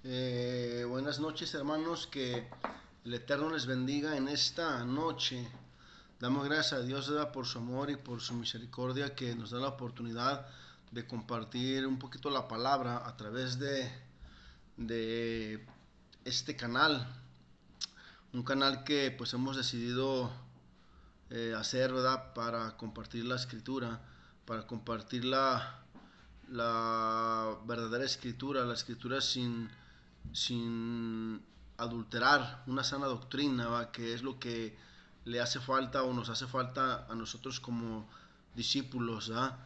Buenas noches, hermanos, que el Eterno les bendiga en esta noche. Damos gracias a Dios, ¿verdad?, por su amor y por su misericordia, que nos da la oportunidad de compartir un poquito la palabra a través de este canal. Un canal que pues hemos decidido hacer, ¿verdad?, para compartir la escritura, para compartir la verdadera escritura, la escritura sin adulterar, una sana doctrina, ¿va?, que es lo que le hace falta o nos hace falta a nosotros como discípulos, ¿va?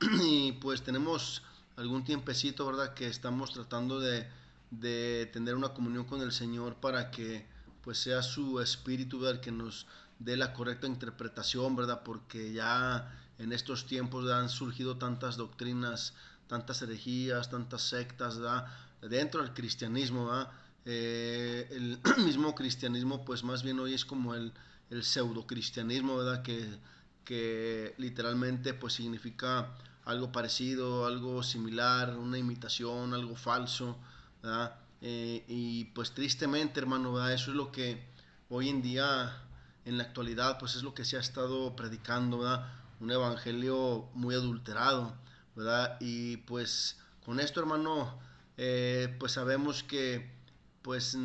Y pues tenemos algún tiempecito, ¿verdad?, que estamos tratando de tener una comunión con el Señor para que pues sea su espíritu, ¿verdad?, que nos dé la correcta interpretación, ¿verdad?, porque ya en estos tiempos, ¿verdad?, han surgido tantas doctrinas, tantas herejías, tantas sectas, ¿verdad?, dentro del cristianismo, ¿verdad? El mismo cristianismo pues más bien hoy es como el pseudo cristianismo, ¿verdad?, que literalmente pues significa algo parecido, algo similar, una imitación, algo falso, ¿verdad? Y pues tristemente, hermano, ¿verdad?, eso es lo que hoy en día, en la actualidad, pues es lo que se ha estado predicando, ¿verdad? Un evangelio muy adulterado, ¿verdad? Y pues con esto, hermano, pues sabemos que pues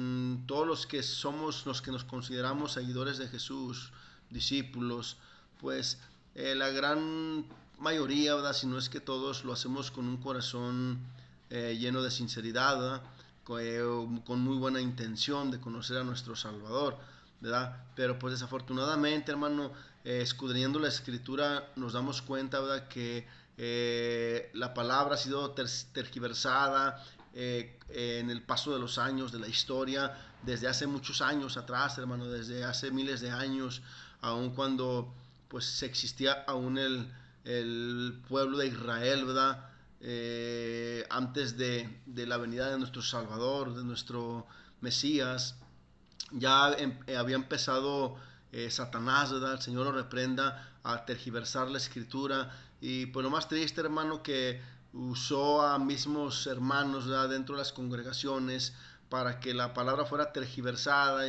todos los que somos, los que nos consideramos seguidores de Jesús, discípulos, pues la gran mayoría, ¿verdad?, si no es que todos, lo hacemos con un corazón lleno de sinceridad, ¿verdad?, con muy buena intención de conocer a nuestro Salvador, ¿verdad? Pero pues desafortunadamente, hermano, escudriñando la escritura nos damos cuenta, ¿verdad?, que la palabra ha sido tergiversada en el paso de los años, de la historia, desde hace muchos años atrás, hermano, desde hace miles de años, aun cuando pues existía aún el pueblo de Israel, ¿verdad? Antes de la venida de nuestro Salvador, de nuestro Mesías, ya había empezado Satanás, ¿verdad?, el Señor lo reprenda, a tergiversar la escritura. Y pues lo más triste, hermano, que usó a mismos hermanos, ¿verdad?, dentro de las congregaciones para que la palabra fuera tergiversada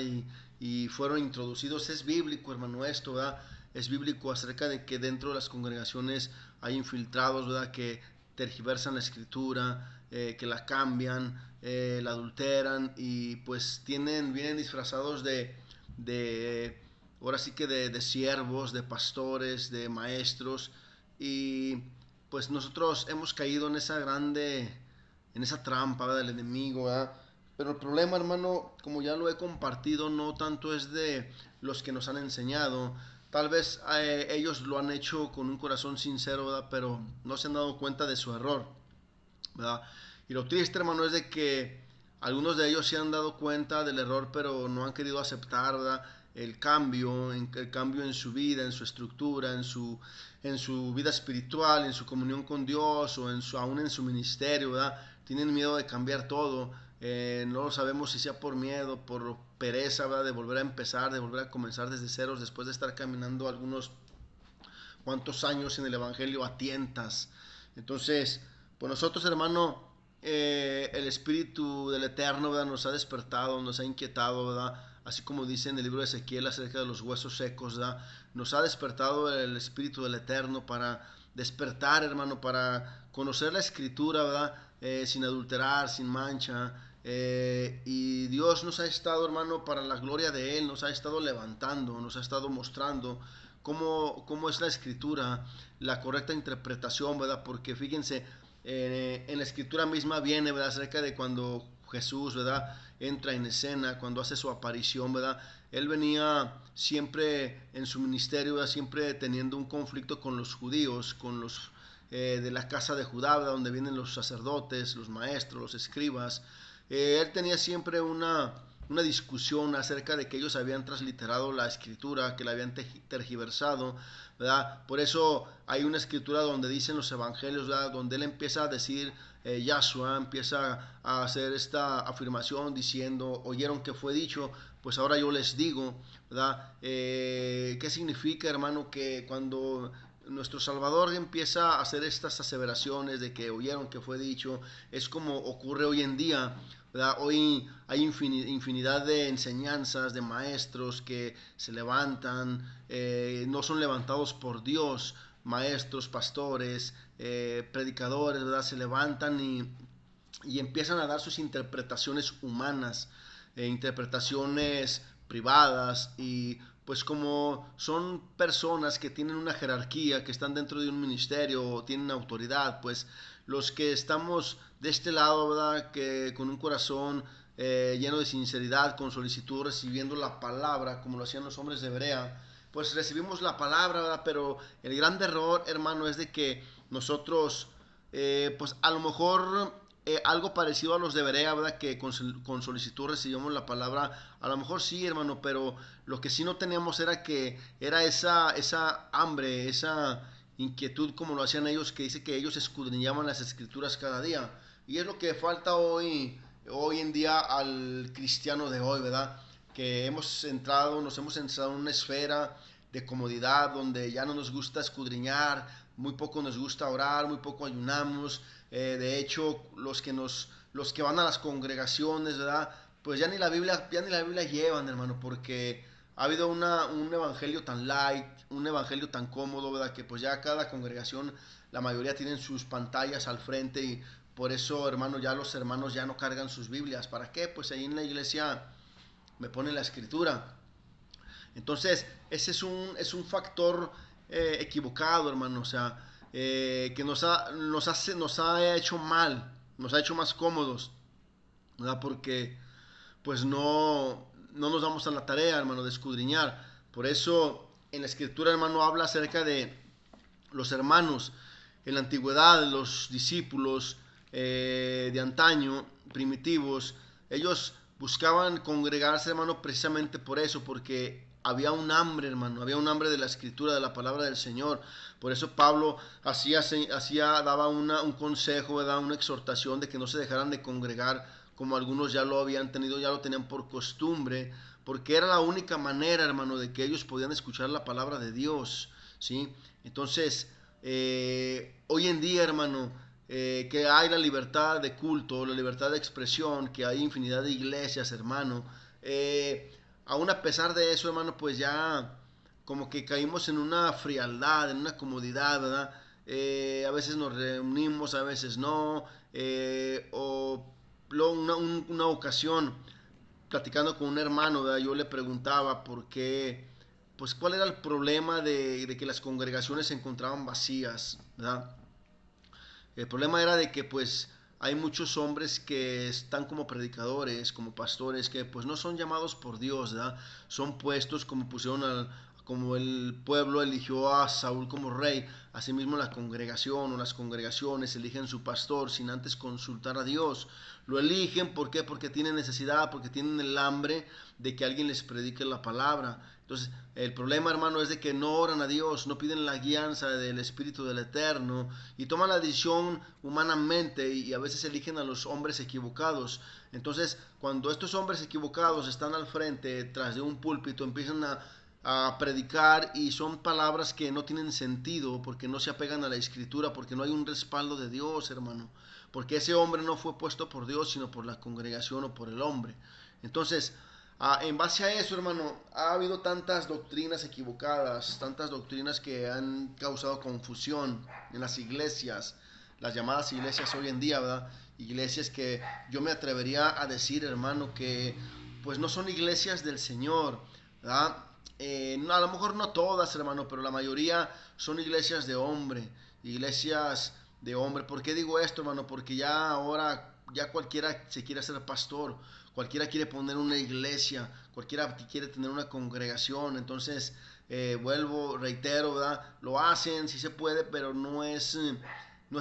y fueron introducidos. Es bíblico, hermano, esto, ¿verdad? Es bíblico acerca de que dentro de las congregaciones hay infiltrados, ¿verdad?, que tergiversan la escritura, que la cambian, la adulteran y pues vienen disfrazados de ahora sí que de siervos, de pastores, de maestros, y pues nosotros hemos caído en esa trampa, ¿verdad?, del enemigo, ¿verdad? Pero el problema, hermano, como ya lo he compartido, no tanto es de los que nos han enseñado. Tal vez ellos lo han hecho con un corazón sincero, ¿verdad?, pero no se han dado cuenta de su error, ¿verdad? Y lo triste, hermano, es de que algunos de ellos se han dado cuenta del error, pero no han querido aceptar, ¿verdad?, el cambio en su vida, en su estructura, en su vida espiritual, en su comunión con Dios o aún en su ministerio, ¿verdad? Tienen miedo de cambiar todo. No lo sabemos si sea por miedo, por pereza, ¿verdad?, de volver a empezar, de volver a comenzar desde ceros después de estar caminando algunos cuantos años en el Evangelio a tientas. Entonces, pues nosotros, hermano, el Espíritu del Eterno, ¿verdad?, nos ha despertado, nos ha inquietado, ¿verdad? Así como dice en el libro de Ezequiel acerca de los huesos secos, ¿verdad? Nos ha despertado el Espíritu del Eterno para despertar, hermano, para conocer la Escritura, ¿verdad? Sin adulterar, sin mancha. Y Dios nos ha estado, hermano, para la gloria de Él, nos ha estado levantando, nos ha estado mostrando cómo es la escritura, la correcta interpretación, ¿verdad? Porque fíjense, en la escritura misma viene, ¿verdad?, acerca de cuando Jesús, ¿verdad?, entra en escena, cuando hace su aparición, ¿verdad? Él venía siempre en su ministerio, ¿verdad?, siempre teniendo un conflicto con los judíos, con los de la casa de Judá, ¿verdad?, donde vienen los sacerdotes, los maestros, los escribas. Él tenía siempre una discusión acerca de que ellos habían transliterado la escritura, que la habían tergiversado, ¿verdad? Por eso hay una escritura donde dicen los evangelios, ¿verdad?, donde él empieza a decir, Yahshua empieza a hacer esta afirmación diciendo, oyeron que fue dicho, pues ahora yo les digo, ¿verdad? ¿Qué significa, hermano, que cuando nuestro Salvador empieza a hacer estas aseveraciones de que oyeron que fue dicho, es como ocurre hoy en día? ¿verdad? Hoy hay infinidad de enseñanzas, de maestros que se levantan, no son levantados por Dios, maestros, pastores, predicadores, ¿verdad? Se levantan y empiezan a dar sus interpretaciones humanas, interpretaciones privadas, y pues como son personas que tienen una jerarquía, que están dentro de un ministerio o tienen autoridad, pues los que estamos de este lado, ¿verdad? Que con un corazón lleno de sinceridad, con solicitud, recibiendo la palabra, como lo hacían los hombres de Berea, pues recibimos la palabra, ¿verdad? Pero el gran error, hermano, es de que nosotros, pues a lo mejor algo parecido a los de Berea, ¿verdad? Que con solicitud recibimos la palabra, a lo mejor sí, hermano, pero lo que sí no teníamos era esa hambre, esa inquietud como lo hacían ellos, que dice que ellos escudriñaban las escrituras cada día. Y es lo que falta hoy en día al cristiano de hoy, ¿verdad? Que nos hemos entrado en una esfera de comodidad donde ya no nos gusta escudriñar, muy poco nos gusta orar, muy poco ayunamos. De hecho, los que van a las congregaciones, ¿verdad? Pues ya ni la Biblia llevan, hermano, porque ha habido un evangelio tan light, un evangelio tan cómodo, ¿verdad? Que pues ya cada congregación, la mayoría tienen sus pantallas al frente, y por eso, hermano, ya los hermanos ya no cargan sus Biblias. ¿Para qué? Pues ahí en la iglesia me ponen la escritura. Entonces, ese es un factor equivocado, hermano. O sea, que nos ha hecho mal, nos ha hecho más cómodos, ¿verdad? Porque pues no nos damos a la tarea, hermano, de escudriñar. Por eso en la escritura, hermano, habla acerca de los hermanos en la antigüedad, los discípulos de antaño, primitivos. Ellos buscaban congregarse, hermano, precisamente por eso, porque había un hambre, hermano, había un hambre de la escritura, de la palabra del Señor. Por eso Pablo daba un consejo, ¿verdad? Una exhortación de que no se dejaran de congregar, como algunos ya lo habían tenido, ya lo tenían por costumbre, porque era la única manera, hermano, de que ellos podían escuchar la palabra de Dios, ¿sí? Entonces, hoy en día, hermano, que hay la libertad de culto, la libertad de expresión, que hay infinidad de iglesias, hermano, aún a pesar de eso, hermano, pues ya como que caímos en una frialdad, en una comodidad, ¿verdad? A veces nos reunimos, a veces no, o una ocasión, platicando con un hermano, ¿verdad? Yo le preguntaba por qué, pues cuál era el problema de que las congregaciones se encontraban vacías, ¿verdad? El problema era de que pues hay muchos hombres que están como predicadores, como pastores, que pues no son llamados por Dios, ¿verdad? Son puestos como como el pueblo eligió a Saúl como rey. Asimismo la congregación o las congregaciones eligen su pastor sin antes consultar a Dios. Lo eligen, ¿por qué? Porque tienen necesidad, porque tienen el hambre de que alguien les predique la palabra. Entonces, el problema, hermano, es de que no oran a Dios, no piden la guianza del Espíritu del Eterno, y toman la decisión humanamente, y a veces eligen a los hombres equivocados. Entonces, cuando estos hombres equivocados están al frente, tras de un púlpito, empiezan a predicar, y son palabras que no tienen sentido porque no se apegan a la escritura, porque no hay un respaldo de Dios, hermano, porque ese hombre no fue puesto por Dios, sino por la congregación o por el hombre. Entonces, en base a eso, hermano, ha habido tantas doctrinas equivocadas, tantas doctrinas que han causado confusión en las iglesias, las llamadas iglesias hoy en día, ¿verdad? Iglesias que yo me atrevería a decir, hermano, que pues no son iglesias del Señor, ¿verdad? A lo mejor no todas, hermano, pero la mayoría son iglesias de hombre, iglesias de hombre. ¿Por qué digo esto, hermano? Porque ya ahora, ya cualquiera se quiere hacer pastor, cualquiera quiere poner una iglesia, cualquiera quiere tener una congregación. Entonces, reitero, ¿verdad? Lo hacen, sí se puede, pero no es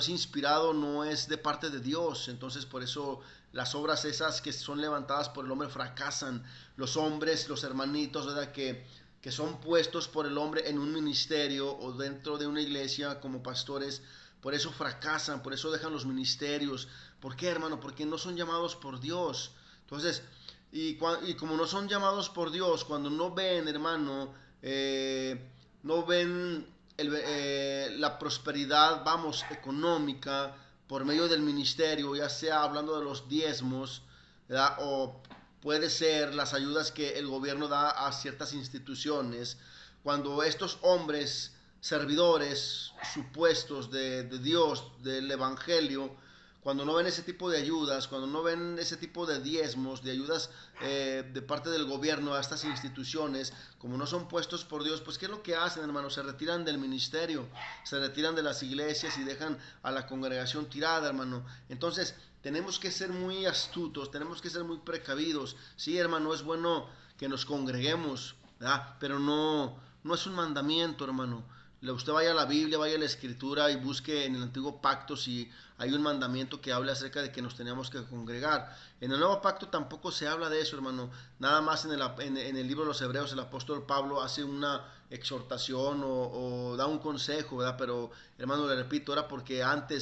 inspirado, no es de parte de Dios. Entonces, por eso las obras esas que son levantadas por el hombre fracasan. Los hombres, los hermanitos, ¿verdad? Que son puestos por el hombre en un ministerio o dentro de una iglesia como pastores, por eso fracasan, por eso dejan los ministerios. ¿Por qué, hermano? Porque no son llamados por Dios. Entonces, y como no son llamados por Dios, cuando no ven, hermano, no ven la prosperidad, vamos, económica, por medio del ministerio, ya sea hablando de los diezmos, ¿verdad? O puede ser las ayudas que el gobierno da a ciertas instituciones, cuando estos hombres servidores supuestos de Dios, del Evangelio, cuando no ven ese tipo de ayudas, cuando no ven ese tipo de diezmos, de ayudas de parte del gobierno a estas instituciones, como no son puestos por Dios, pues ¿qué es lo que hacen, hermano? Se retiran del ministerio, se retiran de las iglesias y dejan a la congregación tirada, hermano. Entonces, tenemos que ser muy astutos, tenemos que ser muy precavidos. Sí, hermano, es bueno que nos congreguemos, ¿verdad? Pero no es un mandamiento, hermano. Usted vaya a la Biblia, vaya a la Escritura y busque en el Antiguo Pacto si hay un mandamiento que hable acerca de que nos teníamos que congregar. En el Nuevo Pacto tampoco se habla de eso, hermano. Nada más en el libro de los Hebreos el apóstol Pablo hace una exhortación o da un consejo, ¿verdad? Pero, hermano, le repito, era porque antes